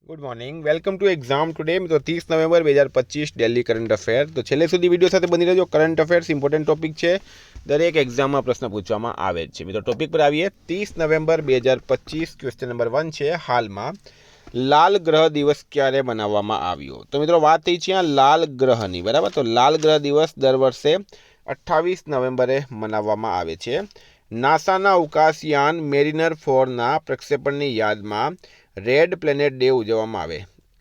Good morning, welcome to exam today. મિત્રો 30 November 2025 Delhi current affair. તો છેલ્લે સુધી વિડીયો સાથે બની રહેજો. કરંટ અફેર્સ ઇમ્પોર્ટન્ટ ટોપિક છે, દરેક એક્ઝામમાં પ્રશ્ન પૂછવામાં આવે છે. મિત્રો ટોપિક પર આવીએ. 30 નવેમ્બર 2025 ક્વેશ્ચન નંબર 1 છે, હાલમાં લાલ ગ્રહ દિવસ ક્યારે મનાવવામાં આવ્યો? તો મિત્રો વાત થઈ છે લાલ ગ્રહની, બરાબર. તો લાલ ગ્રહ દિવસ દર વર્ષે 28 નવેમ્બરે મનાવવામાં આવે છે. નાસાના અવકાશયાન મેરિનર 4ના પ્રક્ષેપણની યાદમાં રેડ પ્લેનેટ ડે ઉજવવામાં આવે.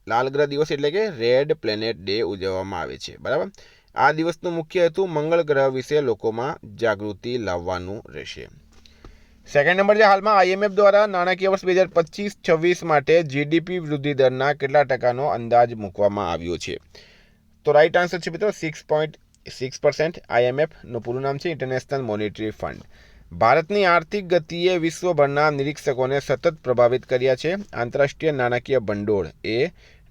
લાલ ગ્રહ દિવસ એટલે કે રેડ પ્લેનેટ ડે ઉજવવામાં આવે છે, બરાબર. આ દિવસનો મુખ્ય હેતુ મંગળ ગ્રહ વિશે લોકોમાં જાગૃતિ લાવવાનું રહેશે. સેકન્ડ નંબર છે, હાલમાં આઈએમએફ દ્વારા નાણાકીય વર્ષ 2025-26 માટે જીડીપી વૃદ્ધિ દરના કેટલા ટકાનો અંદાજ મૂકવામાં આવ્યો છે? તો રાઈટ આન્સર છે મિત્રો 6.6%. આઈએમએફનું પૂરું નામ છે ઇન્ટરનેશનલ મોનેટરી ફંડ. ભારતની આર્થિક ગતિએ વિશ્વભરના નિરીક્ષકોને સતત પ્રભાવિત કર્યા છે. આંતરરાષ્ટ્રીય નાણાકીય ભંડોળ એ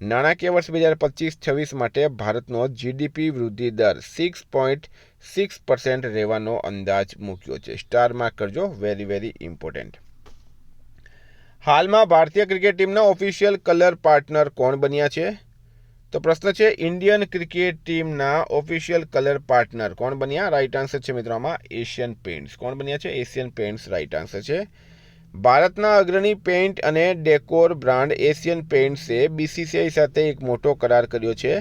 નાણાકીય વર્ષ 2025-26 માટે ભારતનો જીડીપી વૃદ્ધિ દર 6.6% રહેવાનો અંદાજ મૂક્યો છે. સ્ટાર માર્ક કરજો, વેરી વેરી ઇમ્પોર્ટન્ટ. હાલમાં ભારતીય ક્રિકેટ ટીમના ઓફિશિયલ કલર પાર્ટનર કોણ બન્યા છે? તો પ્રશ્ન છે, ઇન્ડિયન ક્રિકેટ ટીમના ઓફિશિયલ કલર પાર્ટનર કોણ બન્યા? રાઈટ આન્સર છે મિત્રો આમાં એશિયન પેઇન્ટ્સ. કોણ બન્યા છે? એશિયન પેઇન્ટ્સ રાઈટ આન્સર છે. ભારતના અગ્રણી પેઇન્ટ અને ડેકોર બ્રાન્ડ એશિયન પેઇન્ટ્સે બીસીસીઆઈ સાથે એક મોટો કરાર કર્યો છે.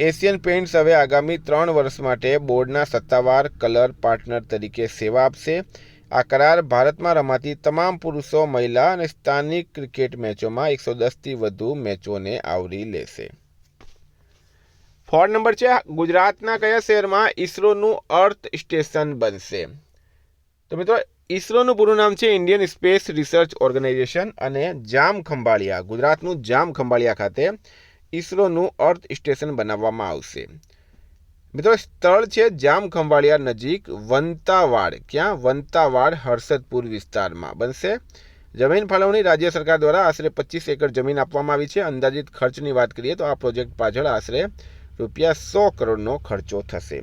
એશિયન પેઇન્ટ્સ હવે આગામી 3 વર્ષ માટે બોર્ડના સત્તાવાર કલર પાર્ટનર તરીકે સેવા આપશે. આ કરાર ભારતમાં રમાતી તમામ પુરુષો, મહિલા અને સ્થાનિક ક્રિકેટ મેચોમાં 110થી વધુ મેચોને આવરી લેશે. 4 નંબર છે, ગુજરાતના કયા શહેરમાં ઈસરોનું અર્થ સ્ટેશન બનશે? તો મિત્રો ઈસરોનું પૂરું નામ છે ઇન્ડિયન સ્પેસ રિસર્ચ ઓર્ગેનાઇઝેશન અને જામખંભાળિયા, ગુજરાતનું જામખંભાળિયા ખાતે ઈસરોનું અર્થ સ્ટેશન બનાવવામાં આવશે. મિત્રો સ્થળ છે જામખંભાળિયા નજીક વંતાવાડ. ક્યાં? વંતાવાડ, હર્ષદપુર વિસ્તારમાં બનશે. જમીન ફાળવણી રાજ્ય સરકાર દ્વારા આશરે 25 એકર જમીન આપવામાં આવી છે. અંદાજિત ખર્ચની વાત કરીએ તો આ પ્રોજેક્ટ પાછળ આશરે ₹100 કરોડનો ખર્ચો થશે.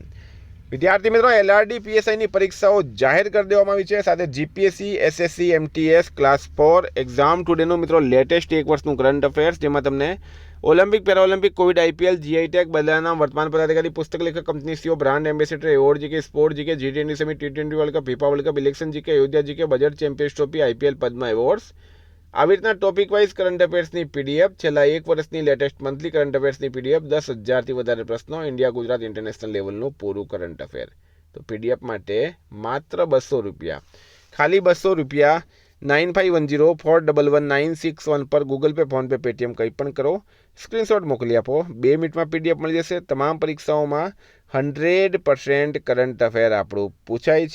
વિદ્યાર્થી મિત્રો, એલઆરડી પીએસઆઈની પરીક્ષાઓ જાહેર કરી દેવામાં આવી છે. સાથે GPSC, SSC, MTS class 4 exam ટુડેનું મિત્રો લેટેસ્ટ એક વર્ષનું કરંટ અફેર્સ, જેમાં તમને ઓલિમ્પિક, પેરાઓલિમ્પિક, કોવિડ, આઈપીએલ, જીઆઈટેક, બદલાના વર્તમાન પદાધિકારી, પુસ્તક લેખક, company CEO, brand ambassador, award GK, sport GK, G20 summit, T20 World Cup, FIFA World Cup, election GK, Ayodhya GK, budget, Champions Trophy, IPL, Padma awards, આવી રીતના ટોપિક વાઇઝ કરંટ અફેર્સની PDF, છેલ્લા એક વર્ષની લેટેસ્ટ મંથલી કરંટ અફેર્સની PDF, 10,000થી વધારે પ્રશ્નો, India, Gujarat, international લેવલનું પૂરું કરંટ અફેર. તો પીડીએફ માટે માત્ર ₹200, ખાલી ₹200. 9510411961 પર ગૂગલ પે, ફોનપે, પેટીએમ કંઈ પણ કરો, સ્ક્રીનશોટ મોકલી આપો. 2 મિનિટમાં પીડીએફ મળી જશે. તમામ પરીક્ષાઓમાં 100% કરંટ અફેર આપણું પૂછાય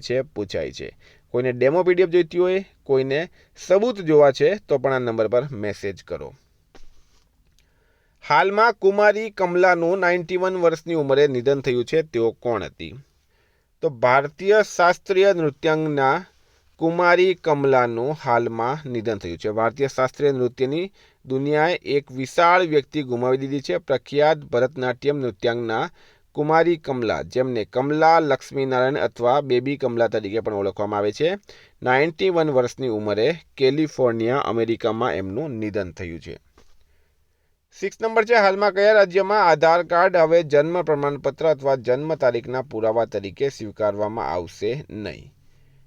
છે. કોઈને ડેમો પીડીએફ જોઈતી હોય, કોઈને સબૂત જોવા છે, તો પણ આ નંબર પર મેસેજ કરો. હાલમાં કુમારી કમલાનું 91 વર્ષની ઉંમરે નિધન થયું છે. તેઓ કોણ હતી? તો ભારતીય શાસ્ત્રીય નૃત્યાંગના કુમારી કમલાનું હાલમાં નિધન થયું છે. ભારતીય શાસ્ત્રીય નૃત્યની દુનિયાએ એક વિશાળ વ્યક્તિ ગુમાવી દીધી છે. પ્રખ્યાત ભરતનાટ્યમ નૃત્યાંગના કુમારી કમલા, જેમને કમલા લક્ષ્મીનારાયણ અથવા બેબી કમલા તરીકે પણ ઓળખવામાં આવે છે, 91 વર્ષની ઉંમરે કેલિફોર્નિયા, અમેરિકામાં એમનું નિધન થયું છે. 6 નંબર છે, હાલમાં કયા રાજ્યમાં આધાર કાર્ડ હવે જન્મ પ્રમાણપત્ર અથવા જન્મ તારીખના પુરાવા તરીકે સ્વીકારવામાં આવશે નહીં?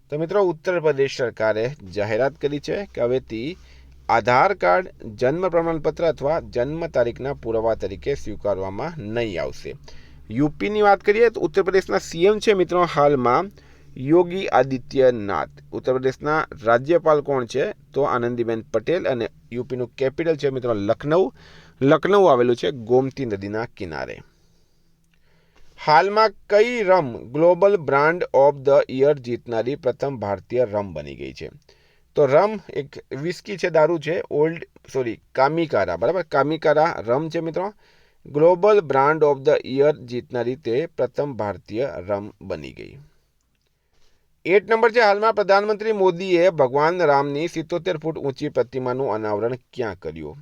તો મિત્રો ઉત્તર પ્રદેશ સરકારે જાહેરાત કરી છે કે હવેથી આધાર કાર્ડ જન્મ પ્રમાણપત્ર અથવા જન્મ તારીખના પુરાવા તરીકે સ્વીકારવામાં નહીં આવશે. યુપીની વાત કરીએ તો ઉત્તર પ્રદેશના સીએમ છે મિત્રો હાલમાં યોગી આદિત્યનાથ. ઉત્તર પ્રદેશના રાજ્યપાલ કોણ છે? તો આનંદીબેન પટેલ. અને યુપીનું કેપિટલ છે મિત્રો લખનઉ આવેલું છે ગોમતી નદીના કિનારે. હાલમાં કઈ rum global brand of the year જીતનારી પ્રથમ ભારતીય રમ બની ગઈ છે? તો રમ એક વિસ્કી છે, દારૂ છે, કામિકારા, બરાબર. કામિકારા રમ છે મિત્રો. Global brand of the year જીતનારી તે પ્રથમ ભારતીય રમ બની ગઈ. 8 નંબર છે, હાલમાં પ્રધાનમંત્રી મોદીએ ભગવાન રામની 77 ફૂટ ઊંચી પ્રતિમાનું અનાવરણ ક્યાં કર્યું?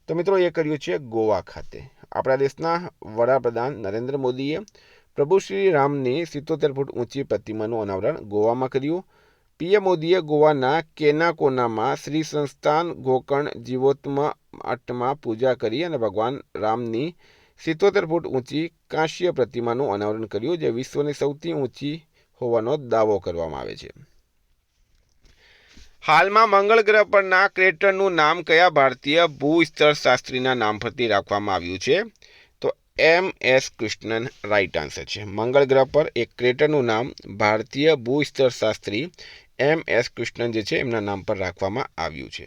તો મિત્રો એ કર્યું છે ગોવા ખાતે. આપણા દેશના વડાપ્રધાન નરેન્દ્ર મોદીએ પ્રભુ શ્રી રામની 77 ફૂટ ઊંચી પ્રતિમાનું અનાવરણ ગોવામાં કર્યું. પીએમ મોદીએ ગોવાના કેનાકોનામાં શ્રી સંસ્થાન ગોકર્ણ જીવોત્મમાં પૂજા કરી અને ભગવાન રામની 77 ફૂટ ઊંચી કાંસ્ય પ્રતિમાનું અનાવરણ કર્યું, જે વિશ્વની સૌથી ઊંચી હોવાનો દાવો કરવામાં આવે છે. હાલમાં મંગળ ગ્રહ પરના ક્રેટરનું નામ કયા ભારતીય ભૂસ્તરશાસ્ત્રીના નામ પરથી રાખવામાં આવ્યું છે? તો MS કૃષ્ણન રાઈટ આન્સર છે. મંગળ ગ્રહ પર એક ક્રેટરનું નામ ભારતીય ભૂસ્તરશાસ્ત્રી MS કૃષ્ણન જે છે એમના નામ પર રાખવામાં આવ્યું છે.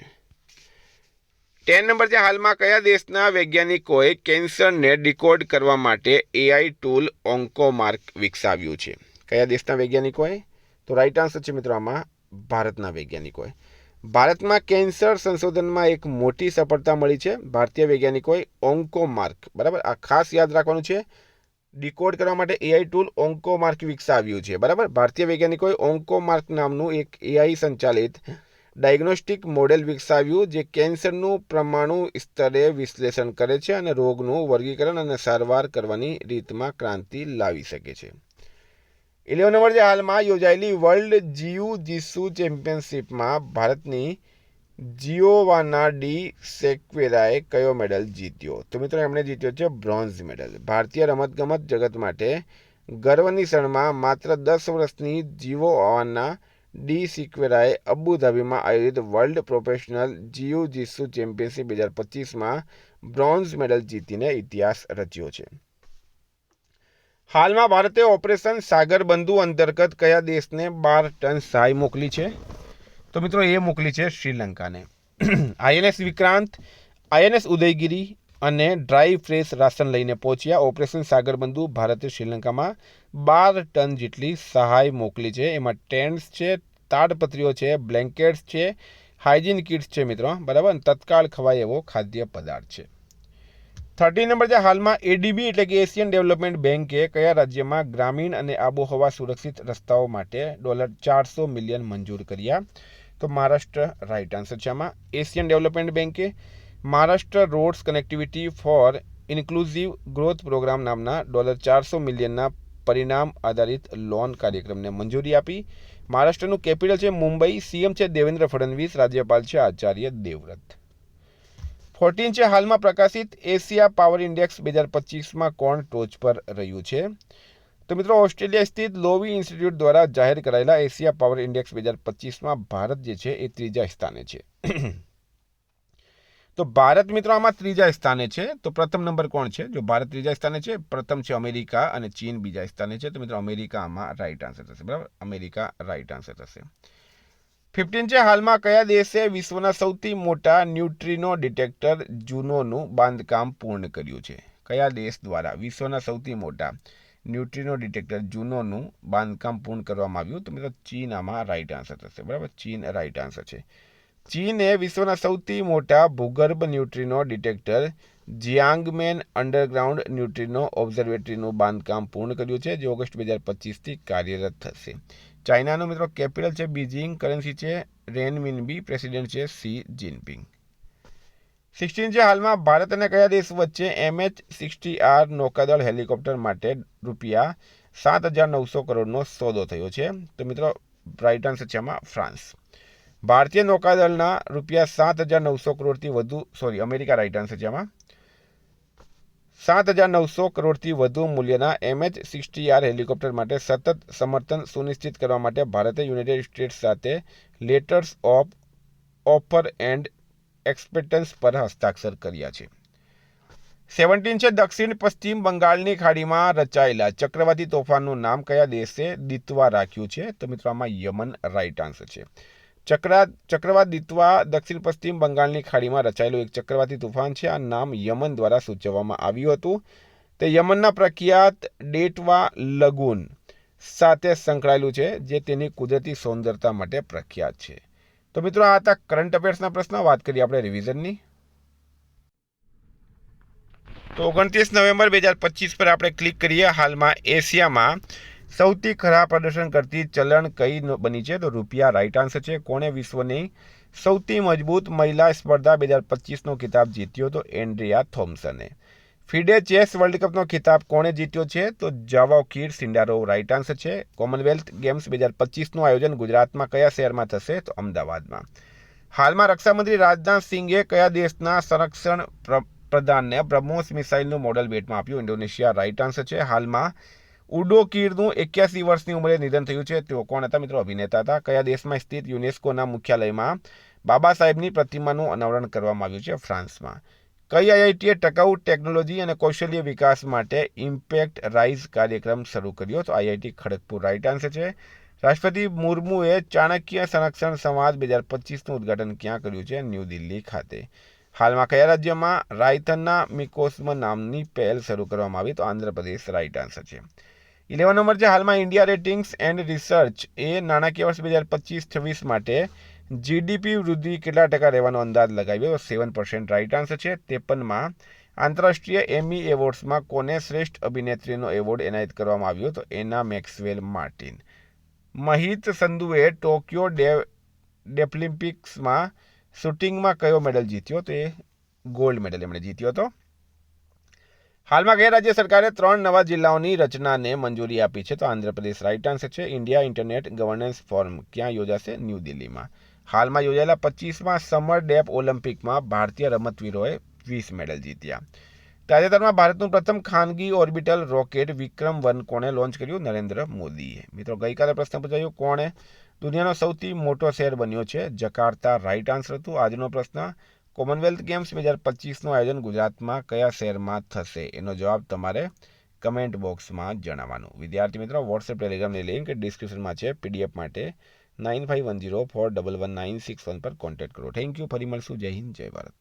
10 નંબર છે. હાલમાં કયા દેશના વૈજ્ઞાનિકોએ કેન્સરને ડિકોડ કરવા માટે AI ટૂલ ઓન્કોમાર્ક વિકસાવ્યું છે? કયા દેશના વૈજ્ઞાનિકોએ? તો રાઈટ આન્સર છે મિત્રો આમાં ભારતના વૈજ્ઞાનિકોએ. ભારતમાં કેન્સર સંશોધનમાં એક મોટી સફળતા મળી છે. ભારતીય વૈજ્ઞાનિકોએ ઓન્કોમાર્ક, બરાબર, આ ખાસ યાદ રાખવાનું છે, ડિકોડ કરવા માટે AI ટૂલ ઓન્કોમાર્ક વિકસાવ્યું છે. બરાબર, ભારતીય વૈજ્ઞાનિકોએ ઓન્કોમાર્ક નામનું એક AI સંચાલિત ડાયગ્નોસ્ટિક મોડેલ વિકસાવ્યું, જે કેન્સરનું પરમાણુ સ્તરે વિશ્લેષણ કરે છે અને રોગનું વર્ગીકરણ અને સારવાર કરવાની રીતમાં ક્રાંતિ લાવી શકે છે. 11 નંબર છે. હાલમાં યોજાયેલી વર્લ્ડ જીયુ-જીસુ ચેમ્પિયનશિપમાં ભારતની જિયોવાના ડી સેક્વેરાએ કયો મેડલ જીત્યો? તો મિત્રો એમણે જીત્યો છે બ્રોન્ઝ મેડલ. ભારતીય રમતગમત જગત માટે ગર્વની ક્ષણમાં માત્ર 10 વર્ષની જિયોવાના ડી સેક્વેરાએ અબુધાબીમાં આયોજિત વર્લ્ડ પ્રોફેશનલ જીયુ-જીસુ ચેમ્પિયનશિપ 2025માં બ્રોન્ઝ મેડલ જીતીને ઇતિહાસ રચ્યો છે. હાલમાં ભારતે ઓપરેશન સાગરબંધુ અંતર્ગત કયા દેશને 12 ટન સહાય મોકલી છે? તો મિત્રો એ મોકલી છે શ્રીલંકાને. INS વિક્રાંત, INS ઉદયગીરી અને ડ્રાય ફ્રેશ રાશન લઈને પહોંચ્યા. ઓપરેશન સાગરબંધુ ભારતે શ્રીલંકામાં 12 ટન જેટલી સહાય મોકલી છે. એમાં ટેન્ટ્સ છે, તાડપત્રીઓ છે, બ્લેન્કેટ્સ છે, હાઇજીન કિટ્સ છે મિત્રો, બરાબર, તત્કાળ ખવાય એવો ખાદ્ય પદાર્થ છે. 13 નંબર છે. હાલમાં ADB એટલે કે એશિયન ડેવલપમેન્ટ બેન્કે કયા રાજ્યમાં ગ્રામીણ અને આબોહવા સુરક્ષિત રસ્તાઓ માટે $400 મિલિયન મંજૂર કર્યા? તો મહારાષ્ટ્ર રાઈટ આન્સર છે આમાં. એશિયન ડેવલપમેન્ટ બેન્કે Maharashtra roads connectivity for inclusive growth program નામના $400 મિલિયનના પરિણામ આધારિત લોન કાર્યક્રમને મંજૂરી આપી. મહારાષ્ટ્રનું કેપિટલ છે મુંબઈ. CM છે દેવેન્દ્ર ફડણવીસ. રાજ્યપાલ છે આચાર્ય દેવવ્રત. 14 છે. હાલમાં પ્રકાશિત એશિયા પાવર ઇન્ડેક્સ 2025માં કોણ ટોચ પર રહ્યું છે? તો મિત્રો ઓસ્ટ્રેલિયા સ્થિત લોવી ઇન્સ્ટિટ્યૂટ દ્વારા જાહેર કરાયેલા એશિયા પાવર ઇન્ડેક્સ 2025માં ભારત જે છે એ 3જા સ્થાને છે. તો ભારત મિત્રો આમાં 3જા સ્થાને છે. તો પ્રથમ નંબર કોણ છે? જો ભારત 3જા સ્થાને છે, પ્રથમ છે અમેરિકા અને ચીન 2જા સ્થાને છે. તો મિત્રો અમેરિકા આમાં રાઈટ આન્સર થશે. બરાબર, અમેરિકા રાઈટ આન્સર થશે. 15 છે. હાલમાં કયા દેશે વિશ્વના સૌથી મોટા ન્યુટ્રિનો ડિટેક્ટર જુનોનું બાંધકામ પૂર્ણ કર્યું છે? કયા દેશ દ્વારા વિશ્વના સૌથી મોટા ન્યુટ્રિનો ડિટેક્ટર જુનોનું બાંધકામ પૂર્ણ કરવામાં આવ્યું? તો મિત્રો ચીન આમાં રાઈટ આન્સર થશે. બરાબર, ચીન રાઈટ આન્સર છે. ચીને વિશ્વના સૌથી મોટા ભૂગર્ભ ન્યુટ્રિનો ડિટેક્ટર જિયાંગમેન અંડરગ્રાઉન્ડ ન્યુટ્રિનો ઓબ્ઝર્વેટરીનું બાંધકામ પૂર્ણ કર્યું છે, જે ઓગસ્ટ 2025થી કાર્યરત થશે. ચાઇનાનું મિત્રો કેપિટલ છે બીજિંગ. કરન્સી છે રેનમિનબી. પ્રેસિડેન્ટ છે શી જિનપિંગ. 16 છે. હાલમાં ભારત અને કયા દેશ વચ્ચે MH-60R નૌકાદળ હેલિકોપ્ટર માટે ₹7,900 કરોડનો સોદો થયો છે? તો મિત્રો રાઈટ આન્સર છે આમાં ફ્રાન્સ. ભારતીય નૌકાદળના ₹7,900 કરોડથી વધુ, અમેરિકા રાઈટ આન્સર છે આમાં. 7,900 કરોડથી વધુ મૂલ્યના MH-60R હેલિકોપ્ટર માટે સતત સમર્થન સુનિશ્ચિત કરવા માટે ભારતે યુનાઇટેડ સ્ટેટ્સ સાથે લેટર્સ ઓફ ઓફર એન્ડ એક્સપેક્ટન્સ પર હસ્તાક્ષર કર્યા છે. 17 છે. દક્ષિણ પશ્ચિમ બંગાળની ખાડીમાં રચાયેલા ચક્રવાતી તોફાનનું નામ કયા દેશે દિત્વા રાખ્યું છે? તો મિત્રો આમાં યમન રાઈટ આન્સર છે. ચક્રવાત દિત્વા દક્ષિણ પશ્ચિમ બંગાળની ખાડીમાં રચાયેલું એક ચક્રવાતી તોફાન છે. આ નામ યમન દ્વારા સૂચવવામાં આવ્યું હતું. તે યમનના પ્રખ્યાત ડેટવા લગૂન સાથે સંકળાયેલું છે, જે તેની કુદરતી સૌંદર્યતા માટે પ્રખ્યાત છે. તો મિત્રો આ હતા કરંટ અફેર્સના પ્રશ્ન. વાત કરીએ આપણે રિવિઝનની. તો 29 નવેમ્બર 2025 પર આપણે ક્લિક કરીએ. હાલમાં એશિયામાં સૌથી ખરાબ પ્રદર્શન કરતી ચલણ કઈ બની છે? તો રૂપિયા રાઈટ આન્સર છે. કોણે વિશ્વની સૌથી મજબૂત મહિલા સ્પર્ધા 2025નો ખિતાબ જીત્યો? તો એન્ડ્રિયા થોમ્સને. ફિડે ચેસ વર્લ્ડ કપનો ખિતાબ કોણે જીત્યો છે? તો જાવોકીર સિન્ડારોવ રાઈટ આન્સર છે. કોમનવેલ્થ ગેમ્સ 2025નું આયોજન ગુજરાતમાં કયા શહેરમાં થશે? તો અમદાવાદમાં. હાલમાં રક્ષામંત્રી રાજનાથ સિંઘે કયા દેશના સંરક્ષણ પ્રધાનને બ્રહ્મોસ મિસાઇલનું મોડલ ભેટમાં આપ્યું? ઇન્ડોનેશિયા રાઈટ આન્સર છે. હાલમાં ઉડો કીરનું 81 વર્ષની ઉંમરે નિધન થયું છે. તેઓ કોણ હતા મિત્રો? અભિનેતા હતા. કયા દેશમાં સ્થિત યુનેસ્કોના મુખ્યાલયમાં બાબા સાહેબની પ્રતિમાનું અનાવરણ કરવામાં આવ્યું છે? ફ્રાન્સમાં. કઈ આઈઆઈટીએ ટકાઉ ટેકનોલોજી અને કૌશલ્ય વિકાસ માટે ઇમ્પેક્ટ રાઇઝ કાર્યક્રમ શરૂ કર્યો? તો આઈઆઈટી ખડગપુર રાઈટ આન્સર છે. રાષ્ટ્રપતિ મુર્મુએ ચાણક્ય સંરક્ષણ સંવાદ 2025નું ઉદ્ઘાટન ક્યાં કર્યું છે? ન્યૂ દિલ્હી ખાતે. હાલમાં કયા રાજ્યમાં રાયથનના મિકોસ્મ નામની પહેલ શરૂ કરવામાં આવી? તો આંધ્રપ્રદેશ રાઈટ આન્સર છે. 11 નંબર છે. હાલમાં ઇન્ડિયા રેટિંગ્સ એન્ડ રિસર્ચ એ નાણાકીય વર્ષ 2025-26 માટે જીડીપી વૃદ્ધિ કેટલા ટકા રહેવાનો અંદાજ લગાવ્યો? 7% રાઈટ આન્સર છે. 53માં આંતરરાષ્ટ્રીય એમી એવોર્ડ્સમાં કોને શ્રેષ્ઠ અભિનેત્રીનો એવોર્ડ એનાયત કરવામાં આવ્યો? તો એના મેક્સવેલ માર્ટિન. મહિત સંધુએ ટોક્યો ડેફલિમ્પિક્સમાં શૂટિંગમાં કયો મેડલ જીત્યો? તો એ ગોલ્ડ મેડલ એમણે જીત્યો હતો. હાલમાં કયા રાજ્ય સરકારે 3 નવા જિલ્લાઓની રચનાને મંજૂરી આપી છે? તો આંધ્રપ્રદેશ રાઈટ આન્સર છે. ઇન્ડિયા ઇન્ટરનેટ ગવર્નન્સ ફોરમ ક્યાં યોજાશે? ન્યૂ દિલ્હીમાં. હાલમાં યોજાયેલા 25મા સમર ડેફ ઓલિમ્પિકમાં ભારતીય રમતવીરોએ 20 મેડલ જીત્યા. તાજેતરમાં ભારતનું પ્રથમ ખાનગી ઓર્બિટલ રોકેટ વિક્રમ-1 કોણે લોન્ચ કર્યું? નરેન્દ્ર મોદીએ. મિત્રો ગઈકાલે પ્રશ્ન પૂછાયો, કોણે દુનિયાનો સૌથી મોટો શહેર બન્યો છે? જકાર્તા રાઈટ આન્સર હતું. આજનો પ્રશ્ન, કોમનવેલ્થ ગેમ્સ 2025નું આયોજન ગુજરાતમાં કયા શહેરમાં થશે? એનો જવાબ તમારે કમેન્ટ બોક્સમાં જણાવવાનું. વિદ્યાર્થી મિત્રો, વોટ્સએપ ટેલિગ્રામની લિંક ડિસ્ક્રિપ્શનમાં છે. પીડીએફ માટે 9510411961 પર કોન્ટેક્ટ કરો. Thank you. ફરી મળશું. જય હિન્દ, જય ભારત.